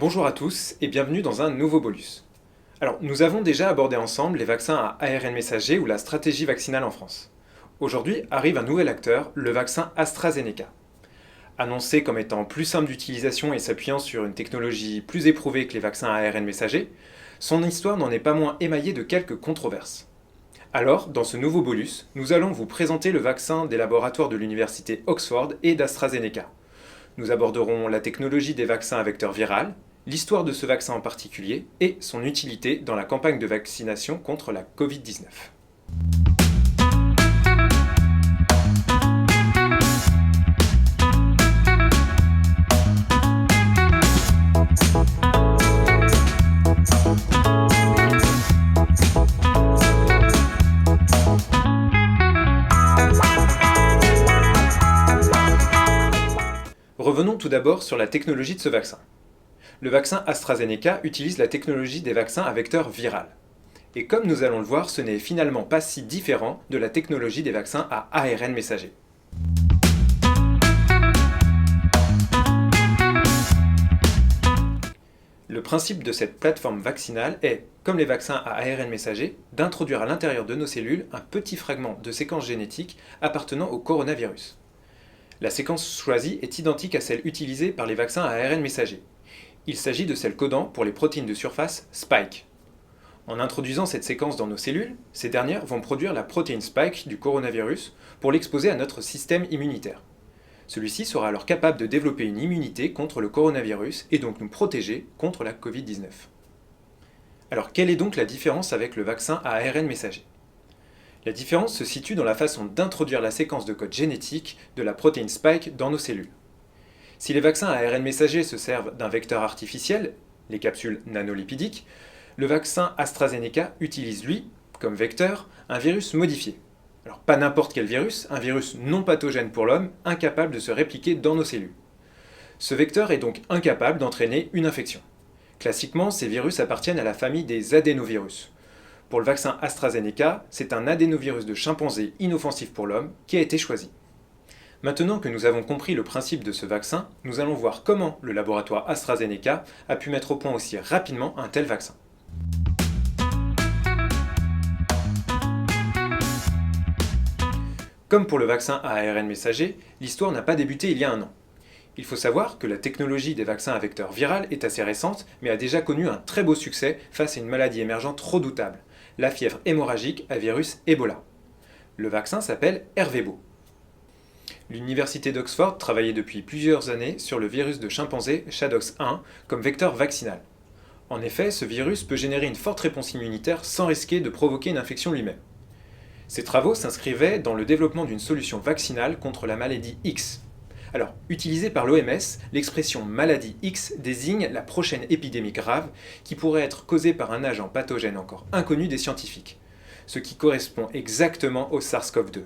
Bonjour à tous et bienvenue dans un nouveau bolus. Alors, nous avons déjà abordé ensemble les vaccins à ARN messager ou la stratégie vaccinale en France. Aujourd'hui arrive un nouvel acteur, le vaccin AstraZeneca. Annoncé comme étant plus simple d'utilisation et s'appuyant sur une technologie plus éprouvée que les vaccins à ARN messager, son histoire n'en est pas moins émaillée de quelques controverses. Alors, dans ce nouveau bolus, nous allons vous présenter le vaccin des laboratoires de l'université Oxford et d'AstraZeneca. Nous aborderons la technologie des vaccins à vecteur viral, l'histoire de ce vaccin en particulier et son utilité dans la campagne de vaccination contre la Covid-19. Revenons tout d'abord sur la technologie de ce vaccin. Le vaccin AstraZeneca utilise la technologie des vaccins à vecteur viral. Et comme nous allons le voir, ce n'est finalement pas si différent de la technologie des vaccins à ARN messager. Le principe de cette plateforme vaccinale est, comme les vaccins à ARN messager, d'introduire à l'intérieur de nos cellules un petit fragment de séquence génétique appartenant au coronavirus. La séquence choisie est identique à celle utilisée par les vaccins à ARN messager. Il s'agit de celle codant pour les protéines de surface Spike. En introduisant cette séquence dans nos cellules, ces dernières vont produire la protéine Spike du coronavirus pour l'exposer à notre système immunitaire. Celui-ci sera alors capable de développer une immunité contre le coronavirus et donc nous protéger contre la Covid-19. Alors quelle est donc la différence avec le vaccin à ARN messager ? La différence se situe dans la façon d'introduire la séquence de code génétique de la protéine Spike dans nos cellules. Si les vaccins à ARN messager se servent d'un vecteur artificiel, les capsules nanolipidiques, le vaccin AstraZeneca utilise, lui, comme vecteur, un virus modifié. Alors pas n'importe quel virus, un virus non pathogène pour l'homme, incapable de se répliquer dans nos cellules. Ce vecteur est donc incapable d'entraîner une infection. Classiquement, ces virus appartiennent à la famille des adénovirus. Pour le vaccin AstraZeneca, c'est un adénovirus de chimpanzé inoffensif pour l'homme qui a été choisi. Maintenant que nous avons compris le principe de ce vaccin, nous allons voir comment le laboratoire AstraZeneca a pu mettre au point aussi rapidement un tel vaccin. Comme pour le vaccin à ARN messager, l'histoire n'a pas débuté il y a un an. Il faut savoir que la technologie des vaccins à vecteur viral est assez récente, mais a déjà connu un très beau succès face à une maladie émergente redoutable, la fièvre hémorragique à virus Ebola. Le vaccin s'appelle Ervebo. L'université d'Oxford travaillait depuis plusieurs années sur le virus de chimpanzé Shadox1 comme vecteur vaccinal. En effet, ce virus peut générer une forte réponse immunitaire sans risquer de provoquer une infection lui-même. Ces travaux s'inscrivaient dans le développement d'une solution vaccinale contre la maladie X. Alors, utilisée par l'OMS, l'expression maladie X désigne la prochaine épidémie grave qui pourrait être causée par un agent pathogène encore inconnu des scientifiques, ce qui correspond exactement au SARS-CoV-2.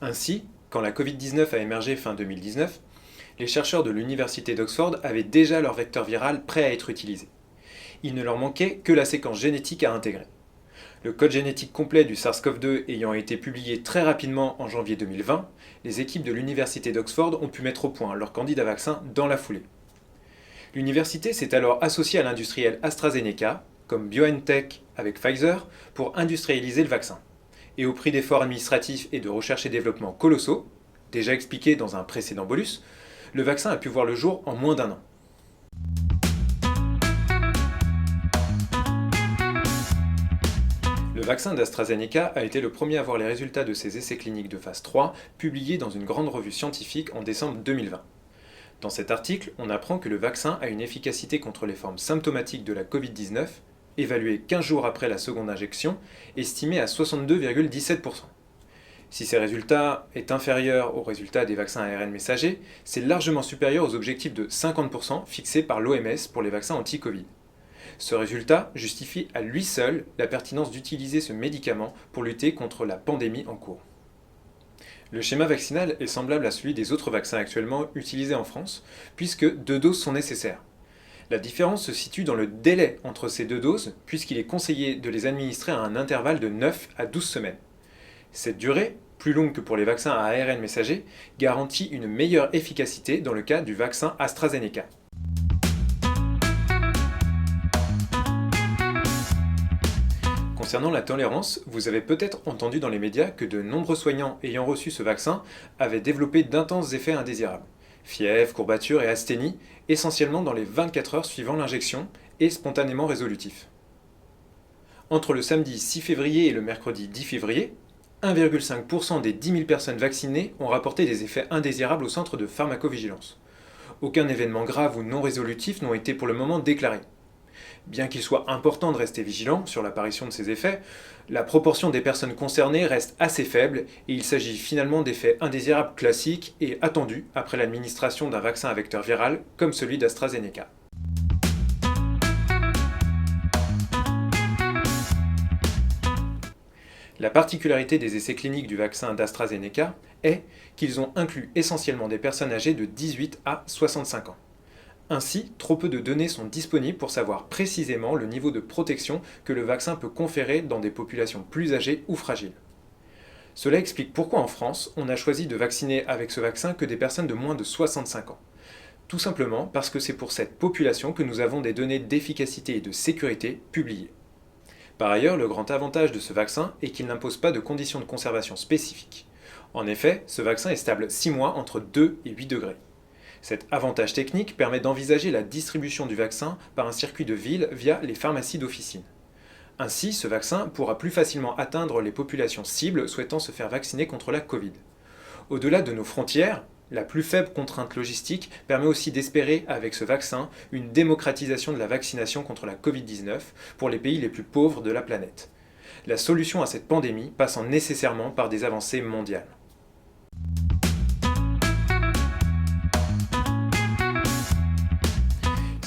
Ainsi, quand la Covid-19 a émergé fin 2019, les chercheurs de l'université d'Oxford avaient déjà leur vecteur viral prêt à être utilisé. Il ne leur manquait que la séquence génétique à intégrer. Le code génétique complet du SARS-CoV-2 ayant été publié très rapidement en janvier 2020, les équipes de l'université d'Oxford ont pu mettre au point leur candidat vaccin dans la foulée. L'université s'est alors associée à l'industriel AstraZeneca, comme BioNTech avec Pfizer, pour industrialiser le vaccin. Et au prix d'efforts administratifs et de recherche et développement colossaux, déjà expliqués dans un précédent bolus, le vaccin a pu voir le jour en moins d'un an. Le vaccin d'AstraZeneca a été le premier à voir les résultats de ses essais cliniques de phase 3 publiés dans une grande revue scientifique en décembre 2020. Dans cet article, on apprend que le vaccin a une efficacité contre les formes symptomatiques de la Covid-19, évaluée 15 jours après la seconde injection, estimée à 62,17%. Si ces résultats est inférieur aux résultats des vaccins à ARN messager, c'est largement supérieur aux objectifs de 50% fixés par l'OMS pour les vaccins anti-Covid. Ce résultat justifie à lui seul la pertinence d'utiliser ce médicament pour lutter contre la pandémie en cours. Le schéma vaccinal est semblable à celui des autres vaccins actuellement utilisés en France, puisque 2 doses sont nécessaires. La différence se situe dans le délai entre ces 2 doses, puisqu'il est conseillé de les administrer à un intervalle de 9 à 12 semaines. Cette durée, plus longue que pour les vaccins à ARN messager, garantit une meilleure efficacité dans le cas du vaccin AstraZeneca. Concernant la tolérance, vous avez peut-être entendu dans les médias que de nombreux soignants ayant reçu ce vaccin avaient développé d'intenses effets indésirables. Fièvre, courbatures et asthénie, essentiellement dans les 24 heures suivant l'injection et spontanément résolutifs. Entre le samedi 6 février et le mercredi 10 février, 1,5% des 10 000 personnes vaccinées ont rapporté des effets indésirables au centre de pharmacovigilance. Aucun événement grave ou non résolutif n'ont été pour le moment déclarés. Bien qu'il soit important de rester vigilant sur l'apparition de ces effets, la proportion des personnes concernées reste assez faible et il s'agit finalement d'effets indésirables classiques et attendus après l'administration d'un vaccin à vecteur viral comme celui d'AstraZeneca. La particularité des essais cliniques du vaccin d'AstraZeneca est qu'ils ont inclus essentiellement des personnes âgées de 18 à 65 ans. Ainsi, trop peu de données sont disponibles pour savoir précisément le niveau de protection que le vaccin peut conférer dans des populations plus âgées ou fragiles. Cela explique pourquoi en France, on a choisi de vacciner avec ce vaccin que des personnes de moins de 65 ans. Tout simplement parce que c'est pour cette population que nous avons des données d'efficacité et de sécurité publiées. Par ailleurs, le grand avantage de ce vaccin est qu'il n'impose pas de conditions de conservation spécifiques. En effet, ce vaccin est stable 6 mois entre 2 et 8 degrés. Cet avantage technique permet d'envisager la distribution du vaccin par un circuit de ville via les pharmacies d'officine. Ainsi, ce vaccin pourra plus facilement atteindre les populations cibles souhaitant se faire vacciner contre la Covid. Au-delà de nos frontières, la plus faible contrainte logistique permet aussi d'espérer, avec ce vaccin, une démocratisation de la vaccination contre la Covid-19 pour les pays les plus pauvres de la planète. La solution à cette pandémie passant nécessairement par des avancées mondiales.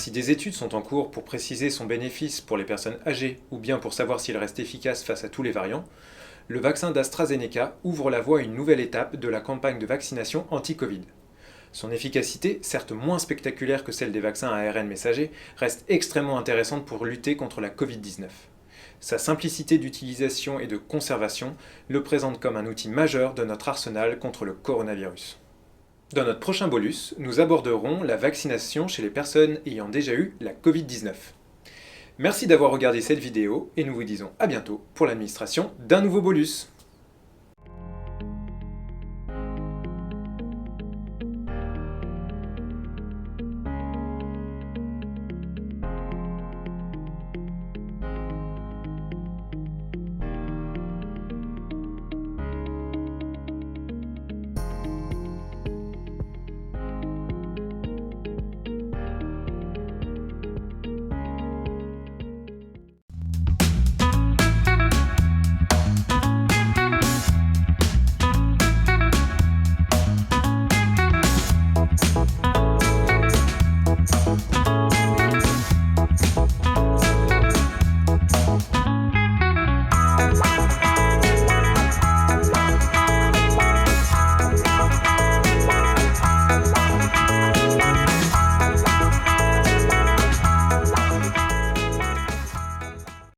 Si des études sont en cours pour préciser son bénéfice pour les personnes âgées ou bien pour savoir s'il reste efficace face à tous les variants, le vaccin d'AstraZeneca ouvre la voie à une nouvelle étape de la campagne de vaccination anti-Covid. Son efficacité, certes moins spectaculaire que celle des vaccins à ARN messager, reste extrêmement intéressante pour lutter contre la Covid-19. Sa simplicité d'utilisation et de conservation le présente comme un outil majeur de notre arsenal contre le coronavirus. Dans notre prochain bolus, nous aborderons la vaccination chez les personnes ayant déjà eu la Covid-19. Merci d'avoir regardé cette vidéo et nous vous disons à bientôt pour l'administration d'un nouveau bolus.